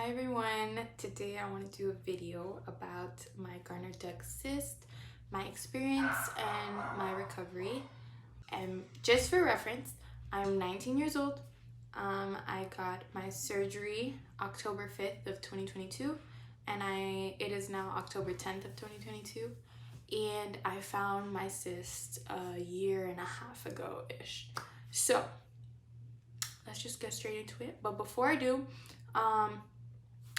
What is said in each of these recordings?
everyone, today I want to do a video about my Gartner Duct cyst, my experience, and my recovery. And just for reference, I'm 19 years old. I got my surgery October 5th of 2022, and it is now October 10th of 2022, and I found my cyst a year and a half ago-ish. So let's just get straight into it. But before I do,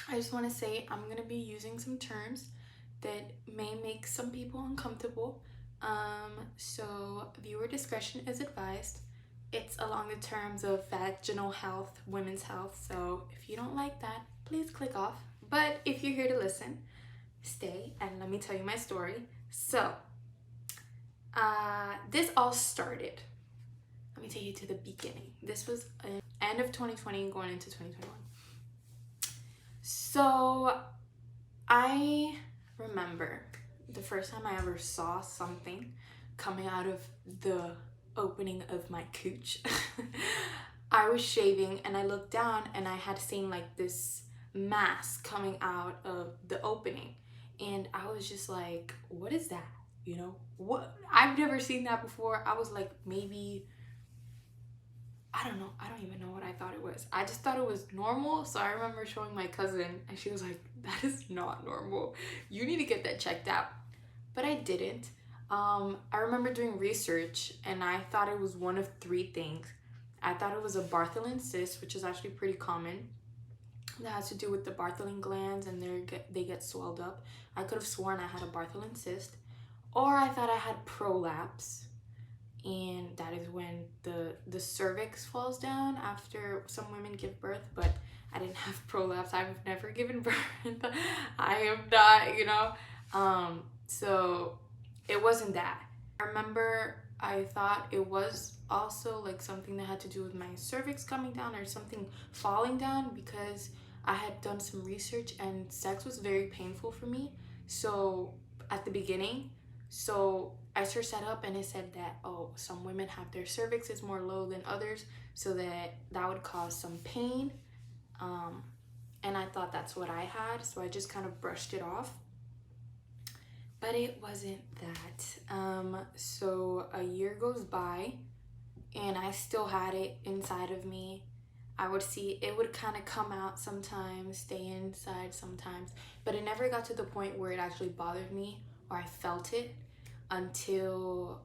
I just want to say I'm going to be using some terms that may make some people uncomfortable. So viewer discretion is advised. It's along the terms of vaginal health, women's health. So if you don't like that, please click off. But if you're here to listen, stay and let me tell you my story. So this all started. Let me take you to the beginning. This was end of 2020 going into 2021. So I remember the first time I ever saw something coming out of the opening of my cooch. I was shaving and I looked down and I had seen like this mass coming out of the opening, and I was just like, what is that? You know, what? I've never seen that before. I was like, maybe, I don't know. I don't even know what I thought it was. I just thought it was normal. So I remember showing my cousin and she was like, that is not normal. You need to get that checked out. But I didn't. I remember doing research and I thought it was one of three things. I thought it was a Bartholin cyst, which is actually pretty common. That has to do with the Bartholin glands and they get swelled up. I could have sworn I had a Bartholin cyst. Or I thought I had prolapse. And that is when the cervix falls down after some women give birth, but I didn't have prolapse. I've never given birth. I am not, so it wasn't that. I remember I thought it was also like something that had to do with my cervix coming down or something falling down, because I had done some research and sex was very painful for me. So at the beginning, I searched that up and it said that, oh, some women have their cervixes more low than others, so that would cause some pain. And I thought that's what I had, so I just kind of brushed it off. But it wasn't that. So a year goes by and I still had it inside of me. I would see it would kind of come out sometimes, stay inside sometimes, but it never got to the point where it actually bothered me or I felt it until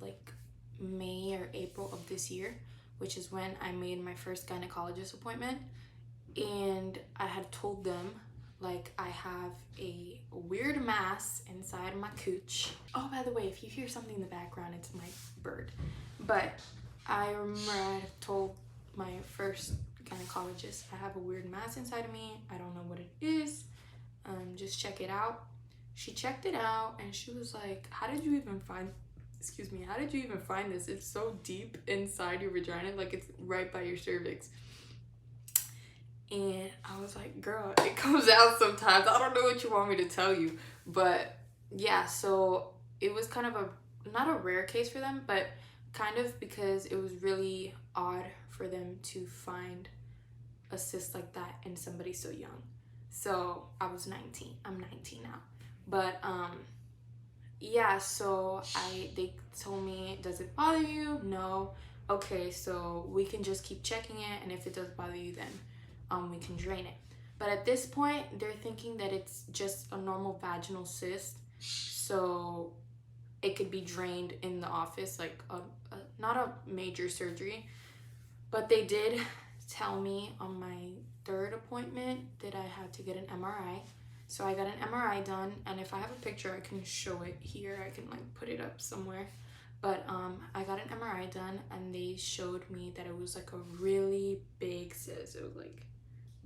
like May or April of this year, which is when I made my first gynecologist appointment. And I had told them, like, I have a weird mass inside my cooch. Oh, by the way, if you hear something in the background, it's my bird. But I remember I told my first gynecologist, I have a weird mass inside of me. I don't know what it is. Just check it out. She checked it out and she was like, how did you even find this? It's so deep inside your vagina, like it's right by your cervix. And I was like, girl, it comes out sometimes. I don't know what you want me to tell you. But yeah, so it was kind of not a rare case for them, but kind of, because it was really odd for them to find a cyst like that in somebody so young. So I was 19. I'm 19 now. But yeah, so they told me, does it bother you? No. Okay, so we can just keep checking it, and if it does bother you, then we can drain it. But at this point, they're thinking that it's just a normal vaginal cyst, so it could be drained in the office, like not a major surgery. But they did tell me on my third appointment that I had to get an MRI. So I got an MRI done, and if I have a picture, I can show it here. I can like put it up somewhere. But I got an MRI done, and they showed me that it was like a really big cyst. It was like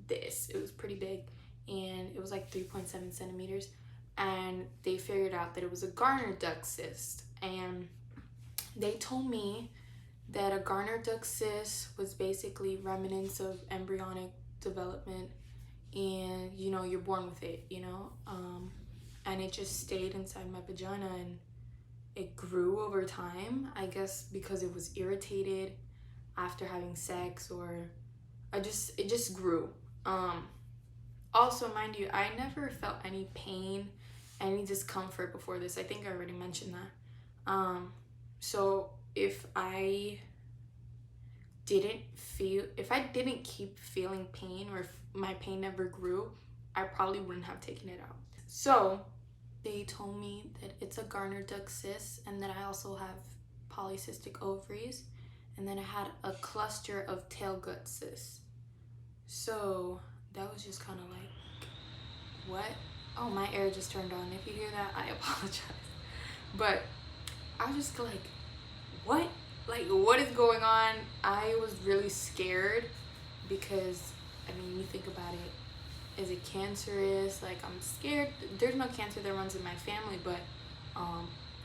this. It was pretty big, and it was like 3.7 centimeters. And they figured out that it was a Gartner duct cyst. And they told me that a Gartner duct cyst was basically remnants of embryonic development, and you're born with it, and it just stayed inside my vagina and it grew over time, I guess because it was irritated after having sex, or it just grew. Um, Also, mind you, I never felt any pain, any discomfort before this. I think I already mentioned that. So if I didn't keep feeling pain, or if my pain never grew, I probably wouldn't have taken it out. So they told me that it's a Gartner duct cyst, and that I also have polycystic ovaries, and then I had a cluster of tail gut cysts. So that was just kind of like, what? Oh, my air just turned on. If you hear that, I apologize. But I was just like, what? Like, what is going on? I was really scared because, I mean, you think about it, is it cancerous? Like, I'm scared. There's no cancer that runs in my family, but,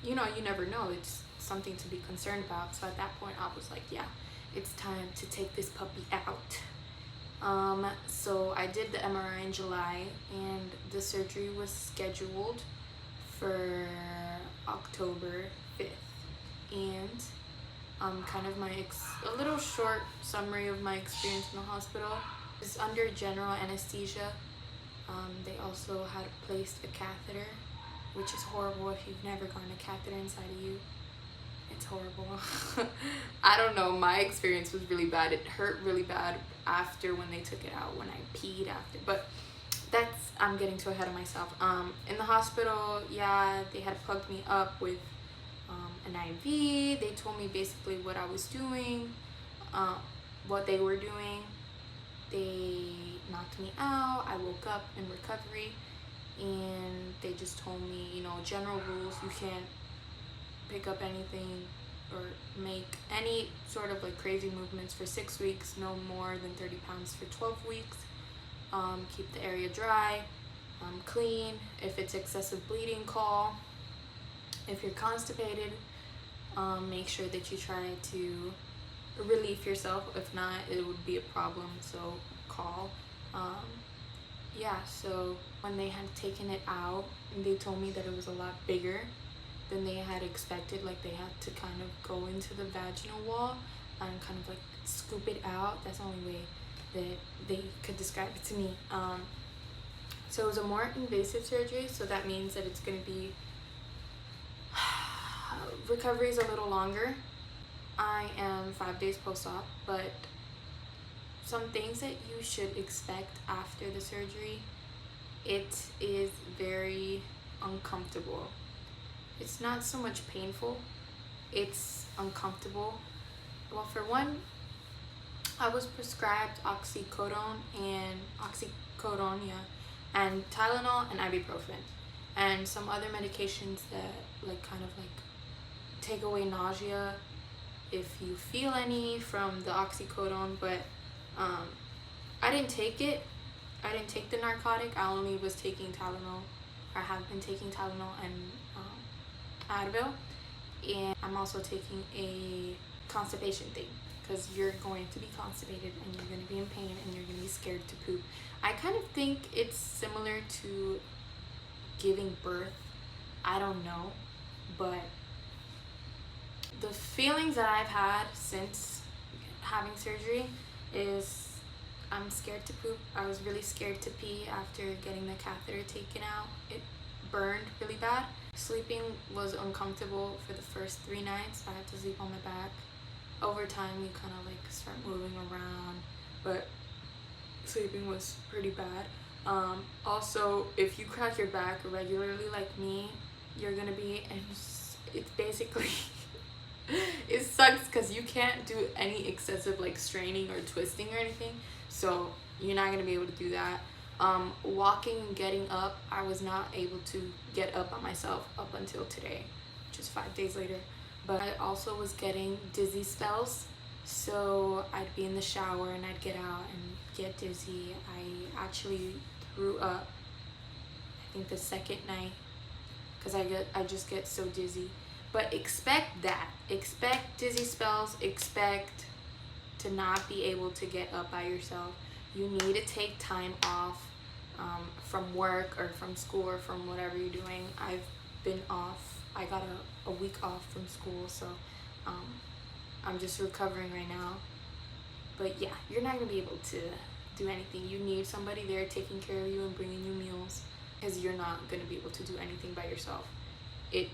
you know, you never know. It's something to be concerned about. So at that point, I was like, yeah, it's time to take this puppy out. So I did the MRI in July, and the surgery was scheduled for October 5th. And kind of a little short summary of my experience in the hospital is under general anesthesia. They also had placed a catheter, which is horrible if you've never gotten a catheter inside of you. It's horrible. I don't know, my experience was really bad. It hurt really bad after when they took it out, when I peed after. But I'm getting too ahead of myself. In the hospital, yeah, they had plugged me up with an IV. They told me basically what I was doing, what they were doing. They knocked me out. I woke up in recovery, and they just told me, you know, general rules. You can't pick up anything or make any sort of like crazy movements for 6 weeks, no more than 30 pounds for 12 weeks. Keep the area dry, clean. If it's excessive bleeding, call. If you're constipated, make sure that you try to relieve yourself. If not, it would be a problem, so call. Yeah, so when they had taken it out, they told me that it was a lot bigger than they had expected. Like, they had to kind of go into the vaginal wall and kind of like scoop it out. That's the only way that they could describe it to me. So it was a more invasive surgery, so that means that it's going to be recovery is a little longer. I am 5 days post-op, but some things that you should expect after the surgery, it is very uncomfortable. It's not so much painful, it's uncomfortable. Well, for one, I was prescribed oxycodone and Tylenol and ibuprofen, and some other medications that like kind of like take away nausea if you feel any from the oxycodone. But I didn't take it. I didn't take the narcotic. I only was taking Tylenol. I have been taking Tylenol and Advil, and I'm also taking a constipation thing, because you're going to be constipated and you're going to be in pain and you're going to be scared to poop. I kind of think it's similar to giving birth. I don't know, but the feelings that I've had since having surgery is I'm scared to poop. I was really scared to pee after getting the catheter taken out. It burned really bad. Sleeping was uncomfortable for the first 3 nights. I had to sleep on my back. Over time, you kind of like start moving around, but sleeping was pretty bad. Also, if you crack your back regularly like me, you're gonna be, and it's basically it sucks because you can't do any excessive like straining or twisting or anything, so you're not gonna be able to do that. Walking and getting up, I was not able to get up by myself up until today, which is 5 days later. But I also was getting dizzy spells, so I'd be in the shower and I'd get out and get dizzy. I actually threw up, I think the second night, because I just get so dizzy. But expect that. Expect dizzy spells. Expect to not be able to get up by yourself. You need to take time off from work or from school or from whatever you're doing. I've been off. I got a week off from school, so I'm just recovering right now. But yeah, you're not gonna be able to do anything. You need somebody there taking care of you and bringing you meals, because you're not going to be able to do anything by yourself. It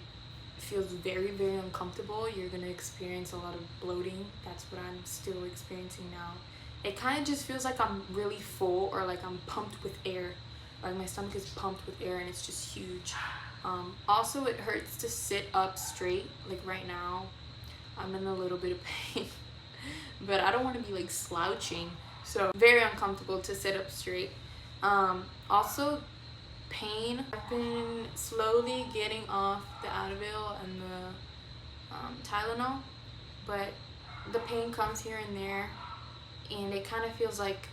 feels very, very uncomfortable. You're going to experience a lot of bloating. That's what I'm still experiencing now. It kind of just feels like I'm really full, or like I'm pumped with air. Like my stomach is pumped with air and it's just huge. Also, it hurts to sit up straight. Like right now, I'm in a little bit of pain. But I don't want to be like slouching. So very uncomfortable to sit up straight. Also, pain. I've been slowly getting off the Advil and the Tylenol. But the pain comes here and there. And it kind of feels like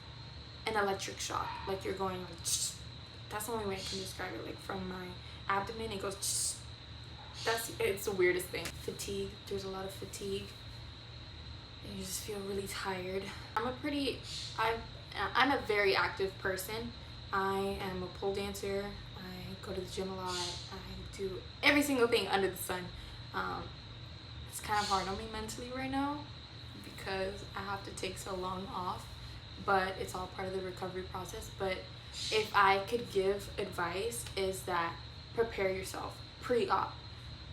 an electric shock. Like you're going like, shh. That's the only way I can describe it. Like from my abdomen, it goes, shh. It's the weirdest thing. Fatigue. There's a lot of fatigue. And you just feel really tired. I'm a very active person. I am a pole dancer. I go to the gym a lot. I do every single thing under the sun. It's kind of hard on me mentally right now, because I have to take so long off, but it's all part of the recovery process. But if I could give advice, is that prepare yourself pre-op.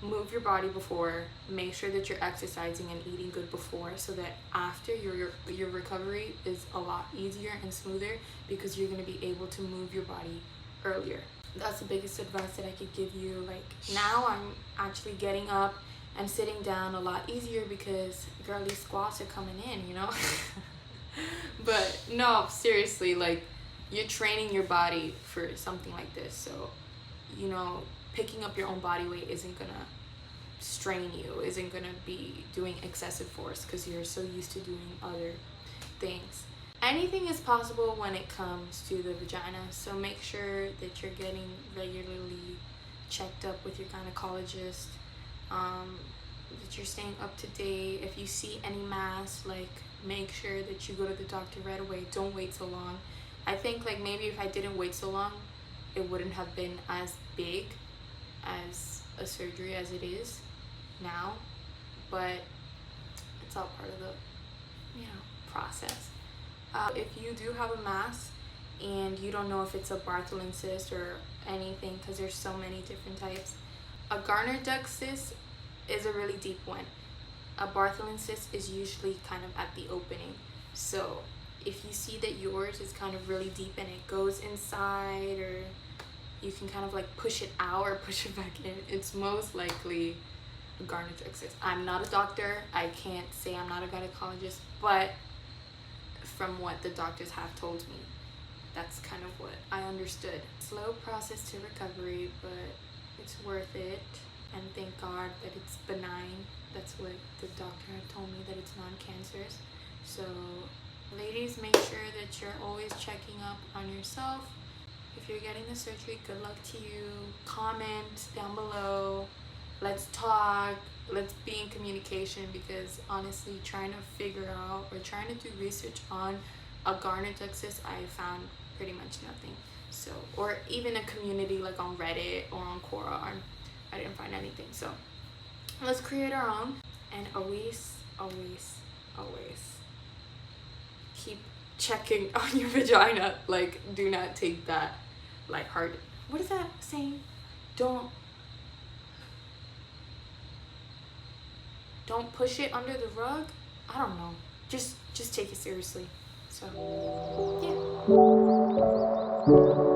Move your body before, make sure that you're exercising and eating good before, so that after your recovery is a lot easier and smoother, because you're going to be able to move your body earlier. That's the biggest advice that I could give you. Like now I'm actually getting up and sitting down a lot easier, because girl, these squats are coming in, you know. But no, seriously, like you're training your body for something like this. So, you know, picking up your own body weight isn't gonna strain you, isn't gonna be doing excessive force, because you're so used to doing other things. Anything is possible when it comes to the vagina, so make sure that you're getting regularly checked up with your gynecologist, that you're staying up to date. If you see any mass, like make sure that you go to the doctor right away. Don't wait so long. I think like maybe if I didn't wait so long, it wouldn't have been as big as a surgery as it is now, but it's all part of the, you know, process. If you do have a mass and you don't know if it's a Bartholin cyst or anything, because there's so many different types, a Gartner duct cyst is a really deep one. A Bartholin cyst is usually kind of at the opening. So if you see that yours is kind of really deep and it goes inside, or you can kind of like push it out or push it back in, it's most likely a Gartner duct cyst. I'm not a doctor. I can't say I'm not a gynecologist, but from what the doctors have told me, that's kind of what I understood. Slow process to recovery, but it's worth it. And thank God that it's benign. That's what the doctor had told me, that it's non-cancerous. So ladies, make sure that you're always checking up on yourself. If you're getting the surgery, good luck to you. Comment down below. Let's talk. Let's be in communication, because honestly, trying to figure out or trying to do research on a Gartner duct cyst, I found pretty much nothing. So, or even a community like on Reddit or on Quora, I didn't find anything. So let's create our own, and always keep checking on your vagina. Like, do not take that like hard. What is that saying? Don't push it under the rug. I don't know. Just take it seriously. So yeah.